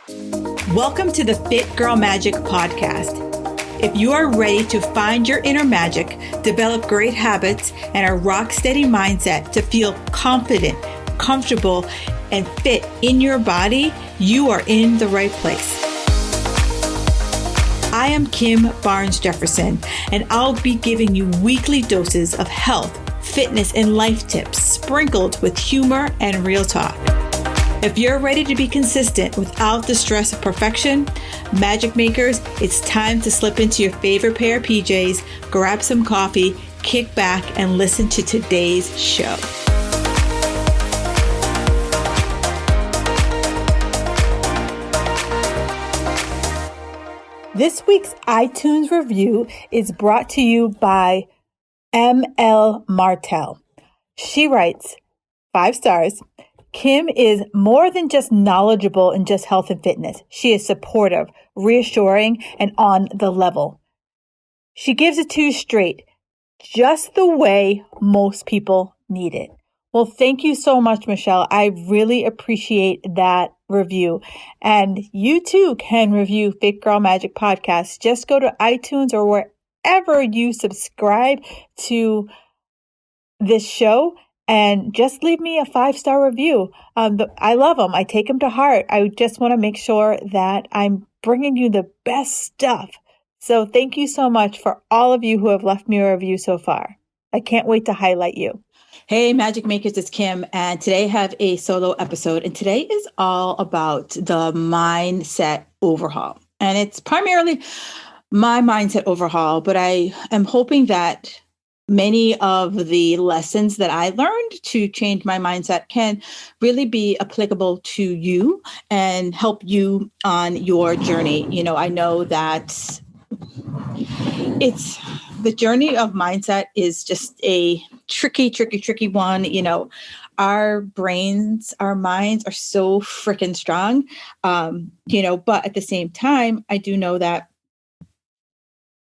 Welcome to the Fit Girl Magic podcast. If you are ready to find your inner magic, develop great habits, and a rock steady mindset to feel confident, comfortable, and fit in your body, you are in the right place. I am Kim Barnes Jefferson, and I'll be giving you weekly doses of health, fitness, and life tips sprinkled with humor and real talk. If you're ready to be consistent without the stress of perfection, magic makers, it's time to slip into your favorite pair of PJs, grab some coffee, kick back, and listen to today's show. This week's iTunes review is brought to you by M.L. Martel. She writes, 5 stars. Kim is more than just knowledgeable in just health and fitness. She is supportive, reassuring, and on the level. She gives it to you straight, just the way most people need it. Well, thank you so much, Michelle. I really appreciate that review. And you too can review Fit Girl Magic Podcast. Just go to iTunes or wherever you subscribe to this show and just leave me a 5-star review. I love them. I take them to heart. I just want to make sure that I'm bringing you the best stuff. So thank you so much for all of you who have left me a review so far. I can't wait to highlight you. Hey, Magic Makers, it's Kim, and today I have a solo episode, and today is all about the mindset overhaul. And it's primarily my mindset overhaul, but I am hoping that many of the lessons that I learned to change my mindset can really be applicable to you and help you on your journey. You know, I know that the journey of mindset is just a tricky one. You know, our brains, our minds are so freaking strong, but at the same time, I do know that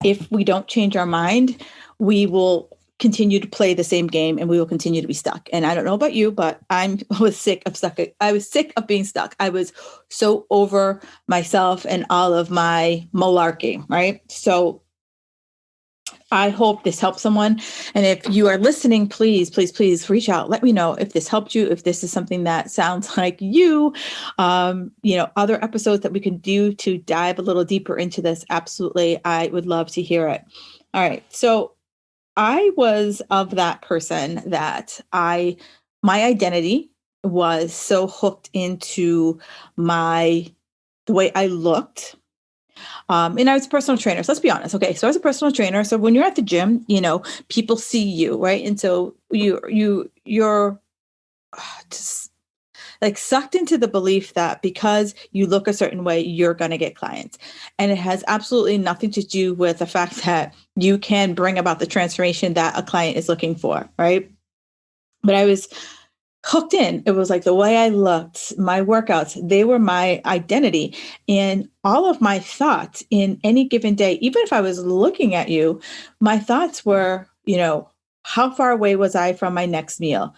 if we don't change our mind, we will continue to play the same game and we will continue to be stuck. And I don't know about you, but I was sick of being stuck. I was so over myself and all of my malarkey, right? So I hope this helps someone. And if you are listening, please reach out. Let me know if this helped you, if this is something that sounds like you, other episodes that we can do to dive a little deeper into this. Absolutely. I would love to hear it. All right. So I was of that person that my identity was so hooked into the way I looked. And I was a personal trainer. So let's be honest. Okay. So I was a personal trainer. So when you're at the gym, people see you, right? And so you're just like sucked into the belief that because you look a certain way, you're going to get clients. And it has absolutely nothing to do with the fact that you can bring about the transformation that a client is looking for, right? But I was hooked in. It was like the way I looked, my workouts, they were my identity. And all of my thoughts in any given day, even if I was looking at you, my thoughts were, how far away was I from my next meal?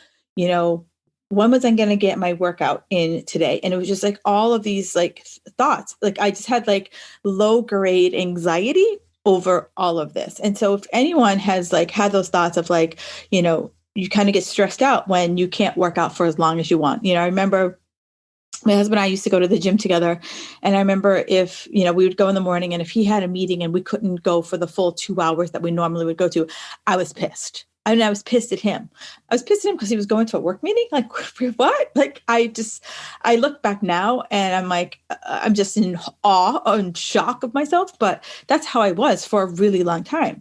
When was I going to get my workout in today? And it was just like all of these like thoughts, like I just had like low grade anxiety over all of this. And so if anyone has like had those thoughts of like, you kind of get stressed out when you can't work out for as long as you want. I remember my husband and I used to go to the gym together. And I remember if, we would go in the morning and if he had a meeting and we couldn't go for the full 2 hours that we normally would go to, I was pissed. I was pissed at him. I was pissed at him because he was going to a work meeting. Like, what? Like, I look back now and I'm like, I'm just in awe and shock of myself. But that's how I was for a really long time.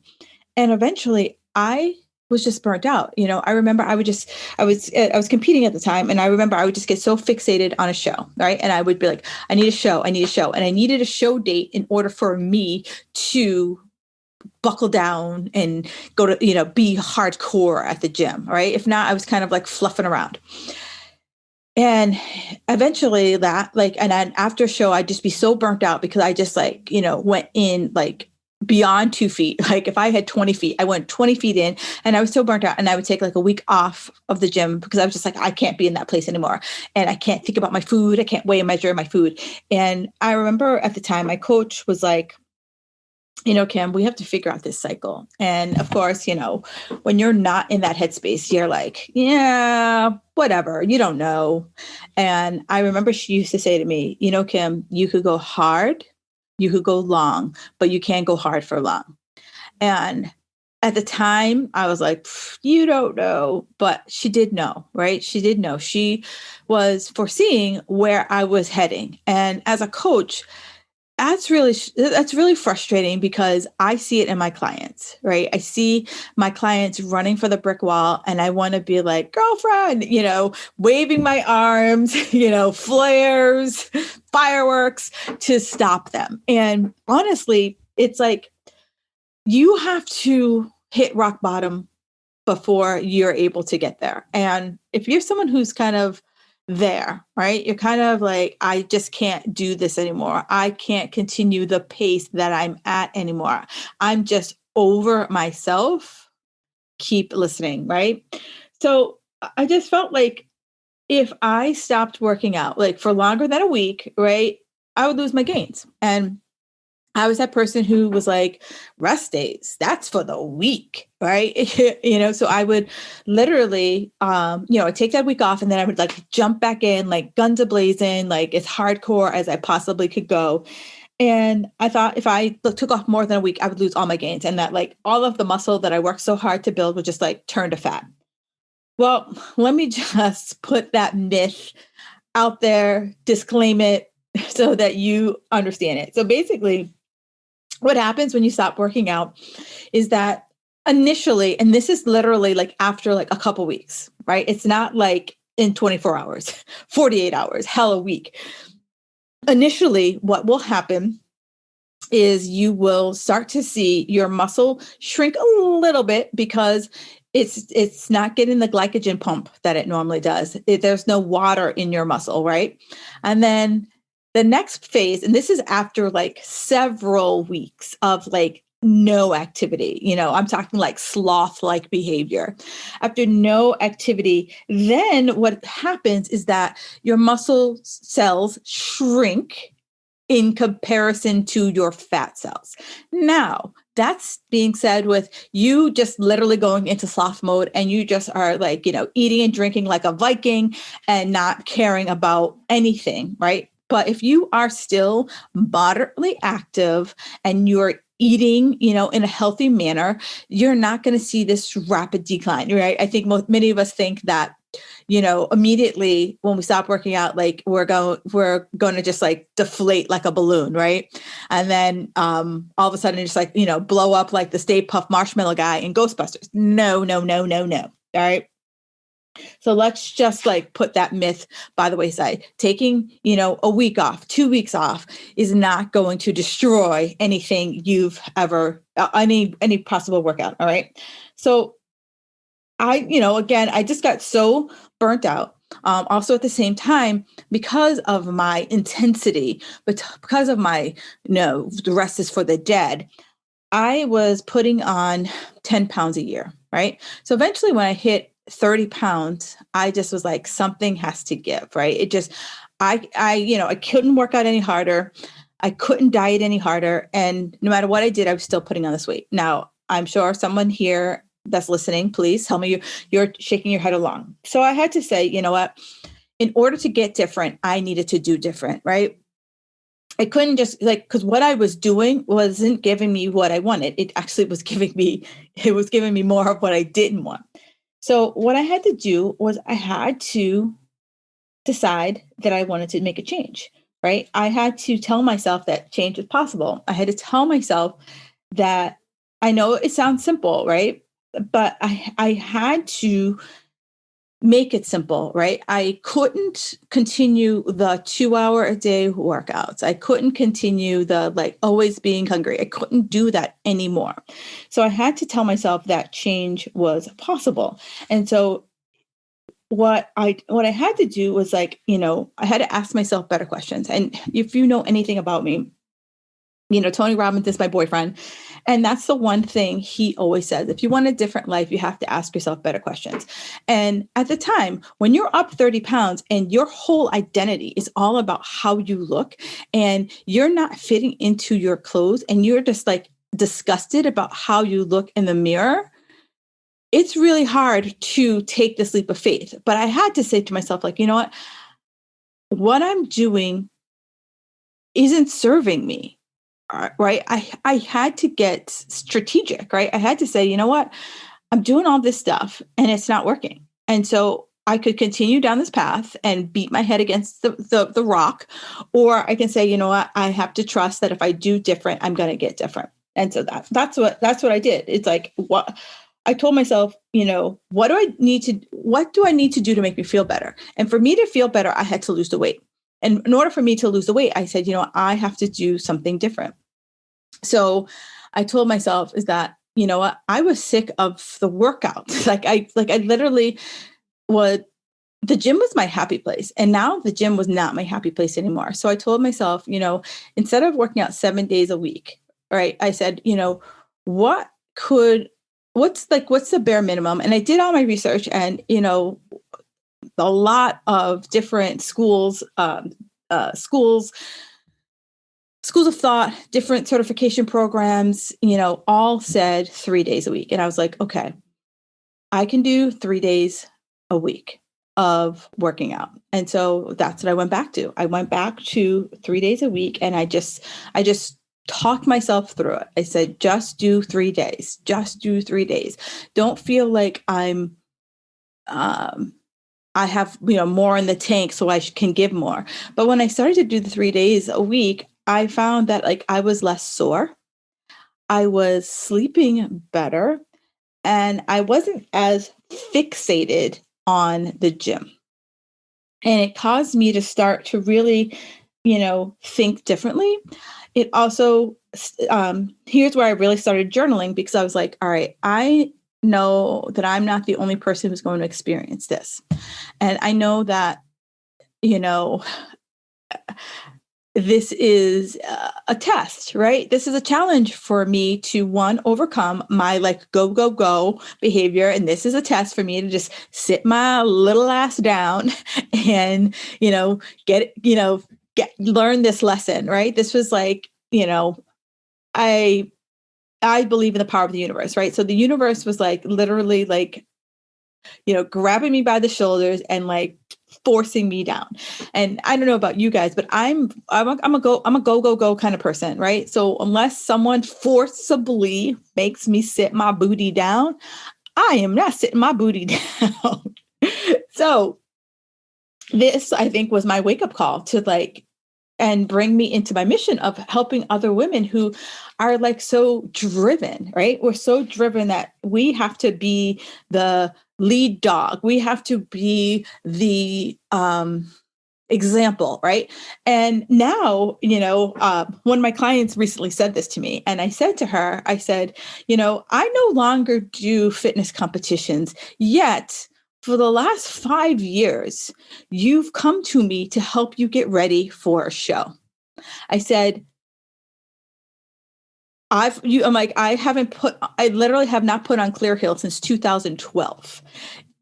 And eventually I was just burnt out. I remember I was competing at the time. And I remember I would just get so fixated on a show, right? And I would be like, I need a show. And I needed a show date in order for me to buckle down and go to, be hardcore at the gym, right? If not, I was kind of like fluffing around. And eventually and then after a show, I'd just be so burnt out because I just went in like beyond 2 feet. Like if I had 20 feet, I went 20 feet in and I was so burnt out, and I would take like a week off of the gym because I was just like, I can't be in that place anymore. And I can't think about my food. I can't weigh and measure my food. And I remember at the time my coach was like, Kim, we have to figure out this cycle. And of course, when you're not in that headspace, you're like, yeah, whatever, you don't know. And I remember she used to say to me, Kim, you could go hard, you could go long, but you can't go hard for long. And at the time, I was like, you don't know. But she did know, right? She did know. She was foreseeing where I was heading. And as a coach, that's really frustrating because I see it in my clients, right? I see my clients running for the brick wall, and I want to be like, girlfriend, waving my arms, flares, fireworks to stop them. And honestly, it's like you have to hit rock bottom before you're able to get there. And if you're someone who's kind of there, right? You're kind of like, I just can't do this anymore. I can't continue the pace that I'm at anymore. I'm just over myself. Keep listening, right? So I just felt like if I stopped working out like for longer than a week, right, I would lose my gains. And I was that person who was like, rest days, that's for the week, right? So I would literally, I'd take that week off, and then I would like jump back in, like guns a-blazing, like as hardcore as I possibly could go. And I thought if I took off more than a week, I would lose all my gains, and that like all of the muscle that I worked so hard to build would just like turn to fat. Well, let me just put that myth out there, disclaim it so that you understand it. So basically, what happens when you stop working out is that initially, and this is literally like after like a couple weeks, right? It's not like in 24 hours, 48 hours, hell, a week. Initially, what will happen is you will start to see your muscle shrink a little bit because it's not getting the glycogen pump that it normally does. There's no water in your muscle, right? And then the next phase, and this is after like several weeks of like no activity, I'm talking like sloth-like behavior. After no activity, then what happens is that your muscle cells shrink in comparison to your fat cells. Now, that's being said with you just literally going into sloth mode, and you just are like, eating and drinking like a Viking and not caring about anything, right? But if you are still moderately active and you're eating, in a healthy manner, you're not going to see this rapid decline, right? I think many of us think that immediately when we stop working out, like we're going to just like deflate like a balloon, right? And then all of a sudden just like, blow up like the Stay Puft Marshmallow guy in Ghostbusters. No, no, no, no, no. All right. So let's just like put that myth by the wayside. Taking, a week off, 2 weeks off is not going to destroy anything you've ever, any possible workout. All right. So again, I just got so burnt out. Also at the same time, because of my intensity, but because of my, the rest is for the dead, I was putting on 10 pounds a year, right? So eventually when I hit 30 pounds, I just was like, something has to give, right? It just, I couldn't work out any harder. I couldn't diet any harder. And no matter what I did, I was still putting on this weight. Now, I'm sure someone here that's listening, please tell me you're shaking your head along. So I had to say, you know what? In order to get different, I needed to do different, right? I couldn't just because what I was doing wasn't giving me what I wanted. It actually was giving me more of what I didn't want. So what I had to do was I had to decide that I wanted to make a change, right? I had to tell myself that change was possible. I had to tell myself that I know it sounds simple, right? But I had to make it simple, right? I couldn't continue the 2 hour a day workouts. I couldn't continue the like always being hungry. I couldn't do that anymore. So I had to tell myself that change was possible. And so what I had to do was like, I had to ask myself better questions. And if you know anything about me, Tony Robbins is my boyfriend. And that's the one thing he always says. If you want a different life, you have to ask yourself better questions. And at the time, when you're up 30 pounds and your whole identity is all about how you look and you're not fitting into your clothes and you're just like disgusted about how you look in the mirror, it's really hard to take this leap of faith. But I had to say to myself, like, you know what I'm doing isn't serving me. Right. I had to get strategic, right? I had to say, you know what? I'm doing all this stuff and it's not working. And so I could continue down this path and beat my head against the rock, or I can say, you know what? I have to trust that if I do different, I'm going to get different. And so that's what I did. It's like, what I told myself, what do I need to do to make me feel better? And for me to feel better, I had to lose the weight. And in order for me to lose the weight, I said, I have to do something different. So I told myself is that, what, I was sick of the workout. I literally the gym was my happy place. And now the gym was not my happy place anymore. So I told myself, instead of working out 7 days a week, right, I said, what's the bare minimum? And I did all my research and, a lot of different schools of thought, different certification programs, all said 3 days a week. And I was like, okay, I can do 3 days a week of working out. And so that's what I went back to. I went back to 3 days a week and I just talked myself through it. I said, just do 3 days, just do 3 days. Don't feel like I have, more in the tank so I can give more. But when I started to do the 3 days a week, I found that I was less sore. I was sleeping better and I wasn't as fixated on the gym. And it caused me to start to really, think differently. It also, here's where I really started journaling because I was like, all right, I know that I'm not the only person who's going to experience this. And I know that, this is a test, right? This is a challenge for me to overcome my go, go, go behavior. And this is a test for me to just sit my little ass down and, learn this lesson, right? This was I believe in the power of the universe, right? So the universe was literally grabbing me by the shoulders and forcing me down. And I don't know about you guys, but I'm a go kind of person, right? So unless someone forcibly makes me sit my booty down, I am not sitting my booty down. So this, I think, was my wake-up call to and bring me into my mission of helping other women who are so driven, right? We're so driven that we have to be the lead dog. We have to be the example, right? And now, one of my clients recently said this to me, and I said to her, I said, I no longer do fitness competitions, yet for the last 5 years, you've come to me to help you get ready for a show. I said, I literally have not put on Clear Hill since 2012.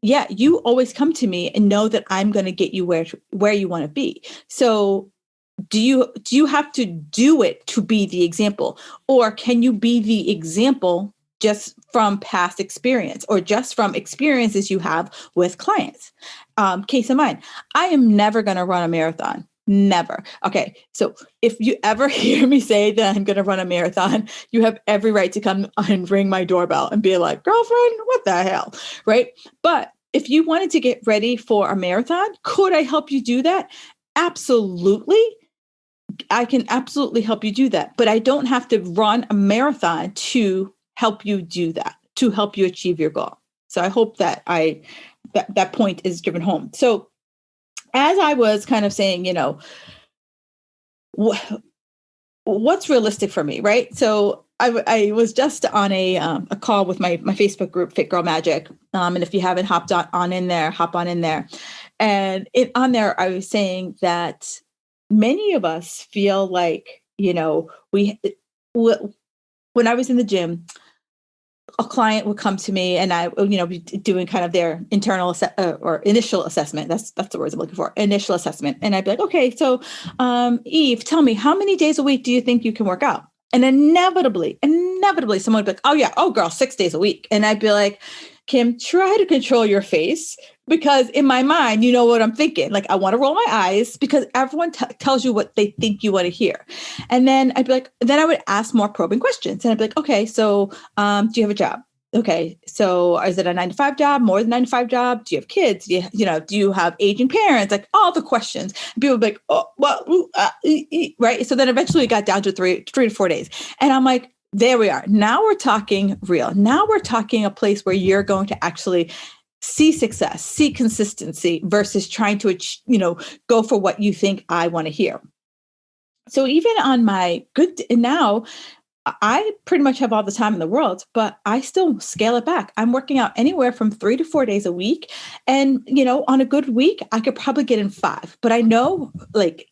Yeah, you always come to me and know that I'm going to get you where you want to be. So do you have to do it to be the example, or can you be the example just from past experience or just from experiences you have with clients? Case in mind, I am never going to run a marathon. Never. Okay. So if you ever hear me say that I'm going to run a marathon, you have every right to come and ring my doorbell and be like, girlfriend, what the hell? Right. But if you wanted to get ready for a marathon, could I help you do that? Absolutely. I can absolutely help you do that. But I don't have to run a marathon to help you do that, to help you achieve your goal. So I hope that that point is driven home. So as I was kind of saying, what's realistic for me, right? So I was just on a call with my Facebook group, Fit Girl Magic. And if you haven't hopped on in there, hop on in there. And on there, I was saying that many of us feel like, when I was in the gym, a client would come to me and I, be doing kind of their internal or initial assessment. That's the words I'm looking for. Initial assessment. And I'd be like, okay, so, Eve, tell me, how many days a week do you think you can work out? And inevitably, someone would be like, oh yeah, oh girl, 6 days a week. And I'd be like, Kim, try to control your face, because in my mind, you know what I'm thinking. Like, I want to roll my eyes because everyone tells you what they think you want to hear. And then I'd be like, then I would ask more probing questions. And I'd be like, okay, so do you have a job? Okay, so is it a 9 to 5 job, more than 9 to 5 job? Do you have kids? Do you have aging parents? Like, all the questions. And people would be like, oh, well, right. So then eventually it got down to 3 to 4 days. And I'm like, there we are. Now we're talking real. Now we're talking a place where you're going to actually see success, see consistency versus trying to, go for what you think I want to hear. So even on my and now I pretty much have all the time in the world, but I still scale it back. I'm working out anywhere from 3 to 4 days a week. And, on a good week, I could probably get in 5, but I know, like,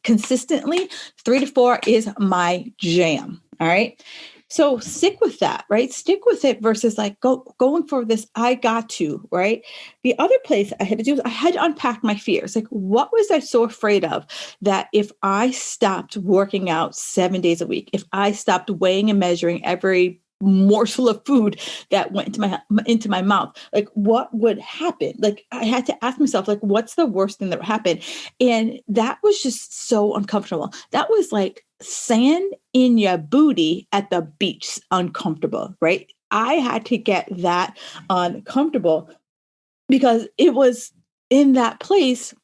consistently 3 to 4 is my jam. All right. So stick with that, right? Stick with it versus like going for this. I got to, right? The other place I had to do is I had to unpack my fears. Like, what was I so afraid of that if I stopped working out 7 days a week, if I stopped weighing and measuring every morsel of food that went into my mouth, like, what would happen? Like, I had to ask myself, like, what's the worst thing that would happen? And that was just so uncomfortable. That was like sand in your booty at the beach, uncomfortable, right? I had to get that uncomfortable because it was in that place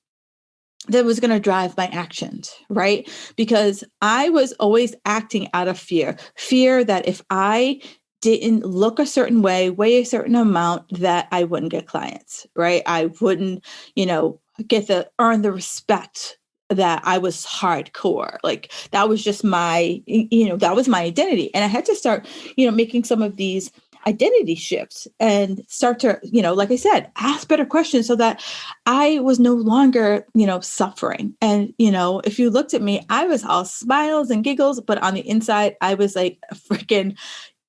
that was going to drive my actions, right? Because I was always acting out of fear that if I didn't look a certain way, weigh a certain amount, that I wouldn't get clients, right? I wouldn't, earn the respect that I was hardcore. Like, that was just that was my identity. And I had to start, making some of these identity shifts and start to, like I said, ask better questions so that I was no longer, suffering. And, if you looked at me, I was all smiles and giggles, but on the inside, I was like a freaking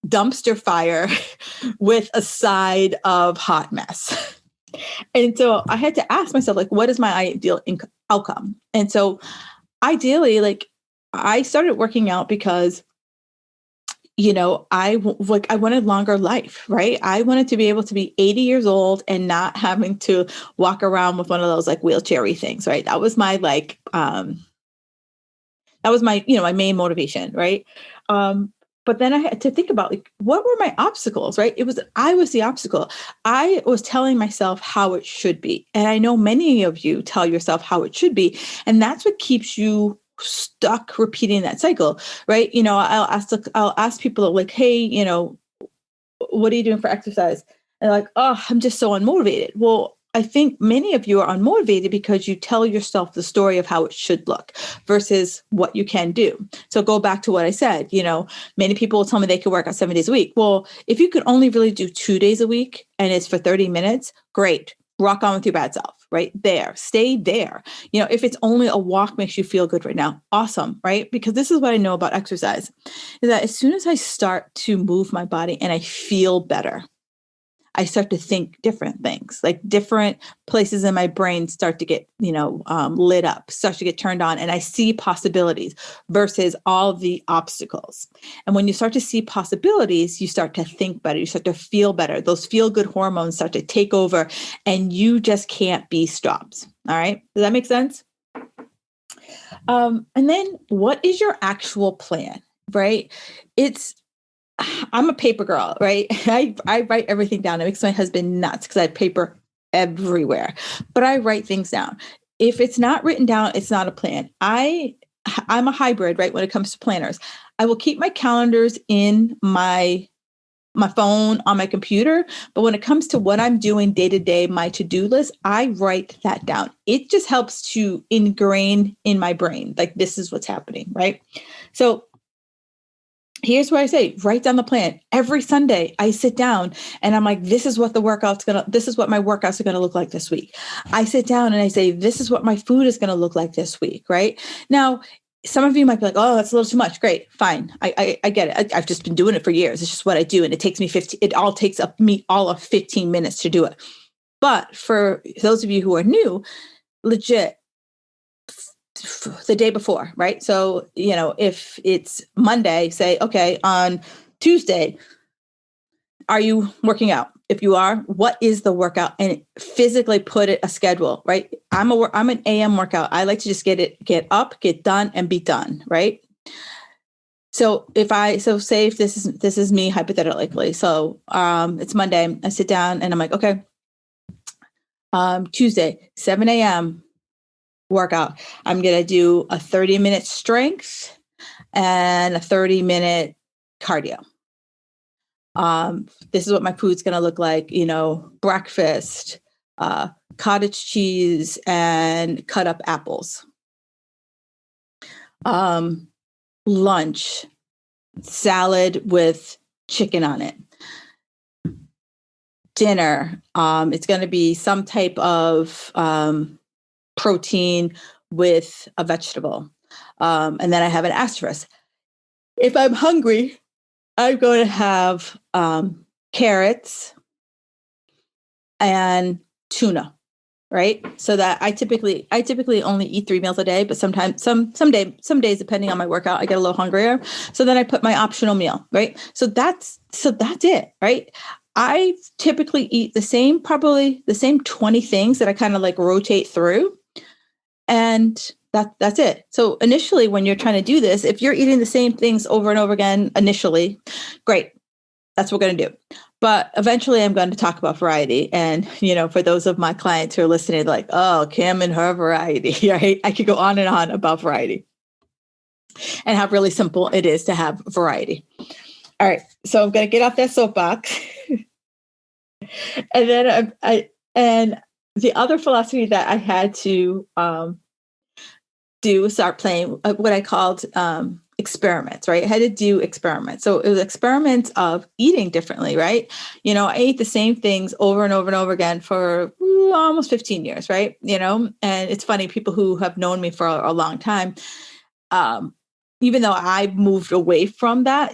dumpster fire with a side of hot mess. And so I had to ask myself, like, what is my ideal outcome? And so ideally, like, I started working out because I wanted longer life, right? I wanted to be able to be 80 years old and not having to walk around with one of those like wheelchair-y things, right? That was my my main motivation, right? But then I had to think about, like, what were my obstacles, right? I was the obstacle. I was telling myself how it should be. And I know many of you tell yourself how it should be. And that's what keeps you stuck repeating that cycle, right? I'll ask people like, hey, what are you doing for exercise? And like, oh, I'm just so unmotivated. Well, I think many of you are unmotivated because you tell yourself the story of how it should look versus what you can do. So go back to what I said, many people will tell me they could work out 7 days a week. Well, if you could only really do 2 days a week and it's for 30 minutes, great. Rock on with your bad self, right there. Stay there. If it's only a walk makes you feel good right now, awesome, right? Because this is what I know about exercise is that as soon as I start to move my body and I feel better, I start to think different things, like different places in my brain start to get, lit up, start to get turned on, and I see possibilities versus all the obstacles. And when you start to see possibilities, you start to think better, you start to feel better. Those feel-good hormones start to take over, and you just can't be stopped. All right. Does that make sense? And then what is your actual plan, right? I'm a paper girl, right? I write everything down. It makes my husband nuts because I have paper everywhere, but I write things down. If it's not written down, it's not a plan. I'm a hybrid, right? When it comes to planners, I will keep my calendars in my phone on my computer. But when it comes to what I'm doing day to day, my to-do list, I write that down. It just helps to ingrain in my brain, like, this is what's happening, right? So here's what I say, write down the plan. Every Sunday I sit down and I'm like, this is what my workouts are going to look like this week. I sit down and I say, this is what my food is going to look like this week. Right now, some of you might be like, oh, that's a little too much. Great. Fine. I get it. I've just been doing it for years. It's just what I do. And it takes me 15, it all takes up me all of 15 minutes to do it. But for those of you who are new, legit, the day before, right? So, if it's Monday, say, okay, on Tuesday, are you working out? If you are, what is the workout? And physically put it a schedule, right? I'm an AM workout. I like to just get up, get done, and be done, right? So say if this is me hypothetically. So it's Monday. I sit down and I'm like, okay, Tuesday, 7 a.m. workout. I'm gonna do a 30-minute strength and a 30-minute cardio. This is what my food's going to look like, breakfast, cottage cheese and cut up apples. Lunch, salad with chicken on it. Dinner, it's going to be some type of protein with a vegetable. And then I have an asterisk. If I'm hungry, I'm going to have carrots and tuna, right? So that I typically only eat 3 meals a day, but sometimes some days, depending on my workout, I get a little hungrier. So then I put my optional meal, right? So that's it, right? I typically eat probably the same 20 things that I kind of like rotate through. And that's it. So initially, when you're trying to do this, if you're eating the same things over and over again initially, great. That's what we're going to do. But eventually I'm going to talk about variety. And, for those of my clients who are listening, like, oh, Kim and her variety, right? I could go on and on about variety and how really simple it is to have variety. All right. So I'm going to get off that soapbox. And then and the other philosophy that I had to start playing what I called experiments, right? I had to do experiments. So it was experiments of eating differently, right? I ate the same things over and over and over again for almost 15 years, right? And it's funny, people who have known me for a long time, even though I've moved away from that,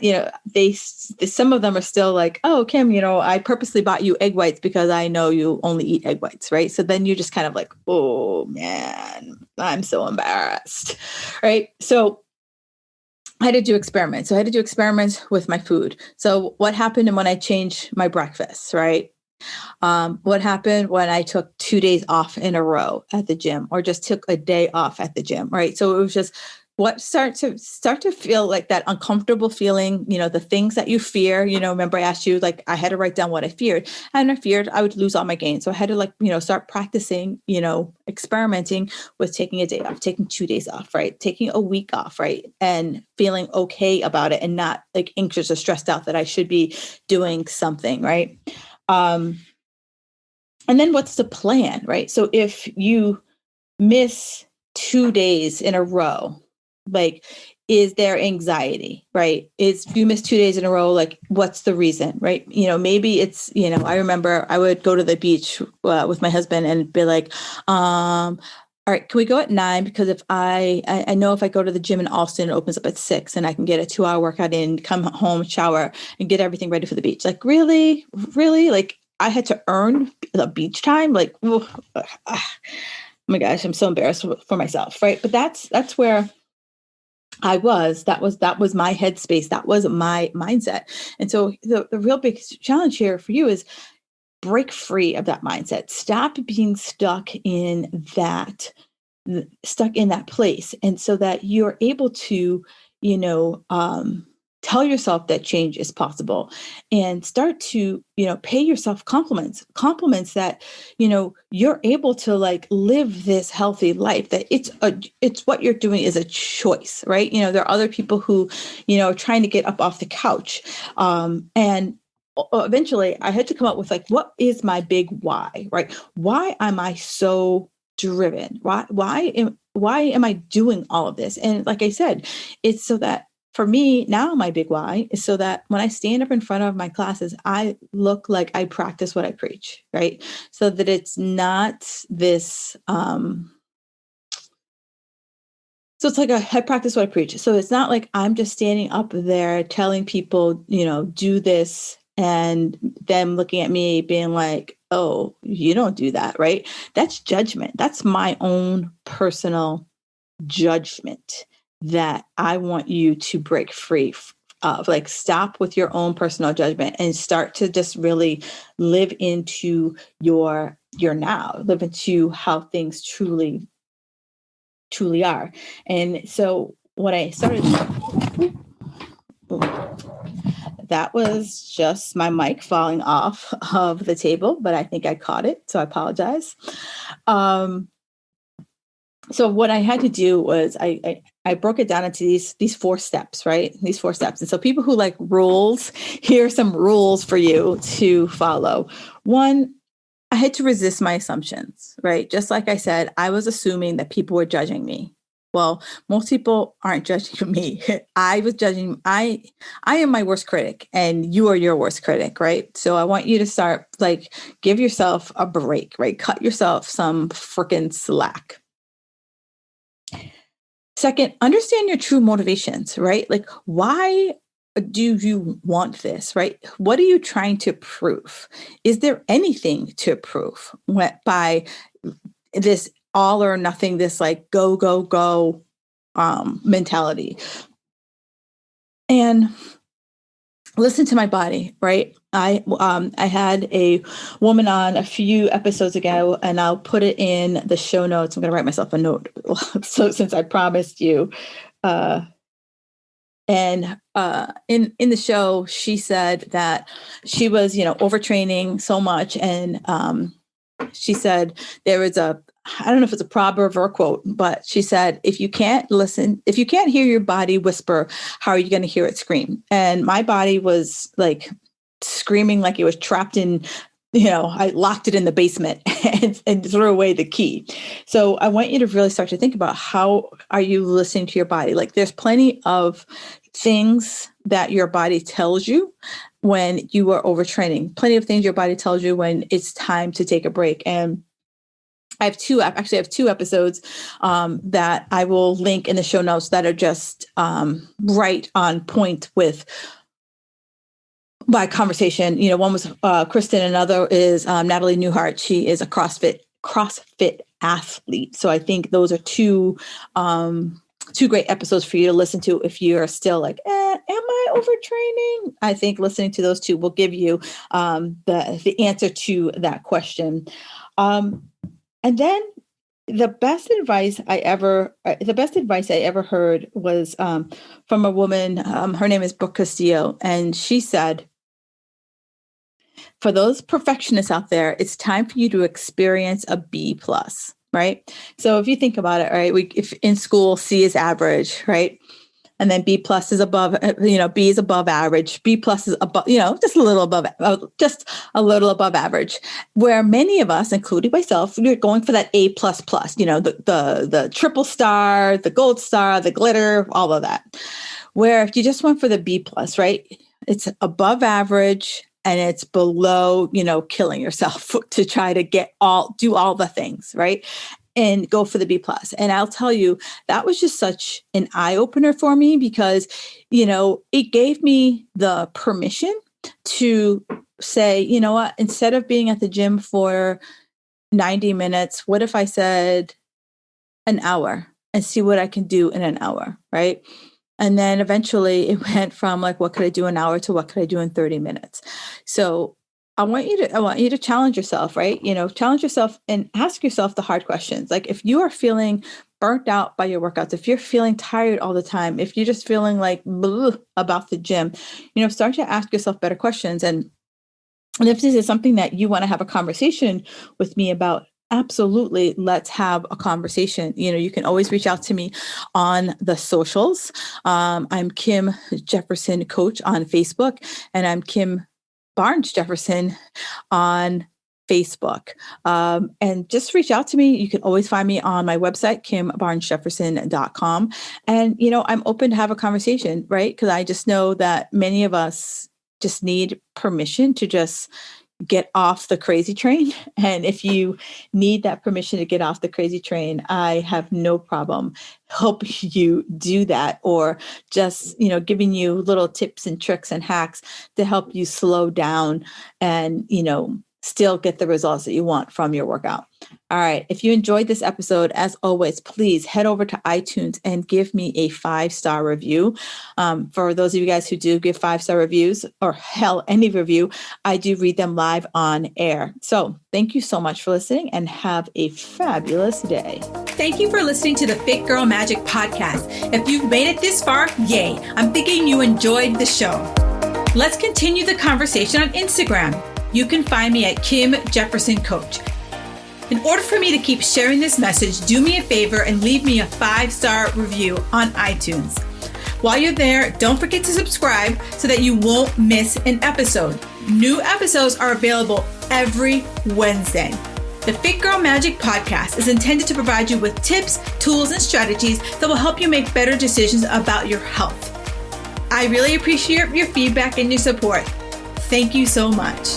some of them are still like, oh, Kim, I purposely bought you egg whites because I know you only eat egg whites, right? So then you're just kind of like, oh man, I'm so embarrassed, right? So I had to do experiments. So I had to do experiments with my food. So what happened when I changed my breakfast, right? What happened when I took 2 days off in a row at the gym, or just took a day off at the gym, right? So it was just what start to feel like that uncomfortable feeling, the things that you fear. Remember I asked you, like, I had to write down what I feared, and I feared I would lose all my gains. So I had to start practicing, experimenting with taking a day off, taking 2 days off, right? Taking a week off, right? And feeling okay about it and not like anxious or stressed out that I should be doing something, right? And then what's the plan, right? So if you miss 2 days in a row, like, is there anxiety, right? If you miss 2 days in a row, like, what's the reason, right? Maybe it's, I remember I would go to the beach with my husband and be like, all right, can we go at 9? Because if I know if I go to the gym in Austin, it opens up at 6 and I can get a 2-hour workout in, come home, shower, and get everything ready for the beach. Like, really? Like, I had to earn the beach time. Like, oh my gosh, I'm so embarrassed for myself, right? But that's where I was. That was my headspace. That was my mindset. And so the real big challenge here for you is break free of that mindset. Stop being stuck in that place. And so that you're able to, tell yourself that change is possible, and start to, pay yourself compliments that, you're able to like live this healthy life, that it's what you're doing is a choice, right? There are other people who, are trying to get up off the couch. And eventually I had to come up with like, what is my big why, right? Why am I so driven? Why am I doing all of this? And like I said, it's so that for me now, my big why is so that when I stand up in front of my classes, I look like I practice what I preach, right? So that it's not this So it's like I practice what I preach. So it's not like I'm just standing up there telling people, do this and them looking at me being like, oh, you don't do that, right? That's judgment. That's my own personal judgment that I want you to break free of. Like, stop with your own personal judgment and start to just really live into your now, live into how things truly are. And so when I started, that was just my mic falling off of the table, but I think I caught it, so I apologize. So what I had to do was I broke it down into these 4 steps, right? These 4 steps. And so people who like rules, here are some rules for you to follow. 1, I had to resist my assumptions, right? Just like I said, I was assuming that people were judging me. Well, most people aren't judging me. I was judging. I am my worst critic, and you are your worst critic, right? So I want you to start, like, give yourself a break, right? Cut yourself some freaking slack. 2nd, understand your true motivations, right? Like, why do you want this, right? What are you trying to prove? Is there anything to prove by this all or nothing, this like go, go, go mentality? And listen to my body, right? I had a woman on a few episodes ago, and I'll put it in the show notes. I'm going to write myself a note. So since I promised you, in the show, she said that she was, overtraining so much, and she said there was I don't know if it's a proverb or a quote, but she said, if you can't hear your body whisper, how are you going to hear it scream? And my body was like screaming like it was trapped in, I locked it in the basement and threw away the key. So I want you to really start to think about, how are you listening to your body? Like, there's plenty of things that your body tells you when you are overtraining, plenty of things your body tells you when it's time to take a break. And I have 2 episodes that I will link in the show notes that are just right on point with my conversation. One was Kristen, another is Natalie Newhart. She is a CrossFit athlete. So I think those are 2 great episodes for you to listen to if you are still like, am I overtraining? I think listening to those 2 will give you the answer to that question. And then the best advice I ever heard was from a woman. Her name is Brooke Castillo, and she said, for those perfectionists out there, it's time for you to experience a B+, right? So if you think about it, right, if in school C is average, right? And then B+ is above, B is above average. B+ is above, just a little above average. Where many of us, including myself, we're going for that A++, the triple star, the gold star, the glitter, all of that. Where if you just went for the B+, right, it's above average and it's below, killing yourself to try to do all the things, right? And go for the B+. And I'll tell you, that was just such an eye opener for me, because, it gave me the permission to say, you know what, instead of being at the gym for 90 minutes, what if I said an hour and see what I can do in an hour, right? And then eventually it went from like, what could I do in an hour to what could I do in 30 minutes? So I want you to challenge yourself, right? Challenge yourself and ask yourself the hard questions. Like, if you are feeling burnt out by your workouts, if you're feeling tired all the time, if you're just feeling like about the gym, start to ask yourself better questions. And if this is something that you want to have a conversation with me about, absolutely, let's have a conversation. You can always reach out to me on the socials. I'm Kim Jefferson Coach on Facebook, and I'm Kim Barnes Jefferson on Facebook. And just reach out to me. You can always find me on my website, kimbarnesjefferson.com. And, I'm open to have a conversation, right? Because I just know that many of us just need permission to just get off the crazy train. And if you need that permission to get off the crazy train, I have no problem helping you do that, or just, giving you little tips and tricks and hacks to help you slow down and, still get the results that you want from your workout. All right. If you enjoyed this episode, as always, please head over to iTunes and give me a 5-star review. For those of you guys who do give 5-star reviews, or hell, any review, I do read them live on air. So thank you so much for listening, and have a fabulous day. Thank you for listening to the Fit Girl Magic podcast. If you've made it this far, yay. I'm thinking you enjoyed the show. Let's continue the conversation on Instagram. You can find me at Kim Jefferson Coach. In order for me to keep sharing this message, do me a favor and leave me a 5-star review on iTunes. While you're there, don't forget to subscribe so that you won't miss an episode. New episodes are available every Wednesday. The Fit Girl Magic podcast is intended to provide you with tips, tools, and strategies that will help you make better decisions about your health. I really appreciate your feedback and your support. Thank you so much.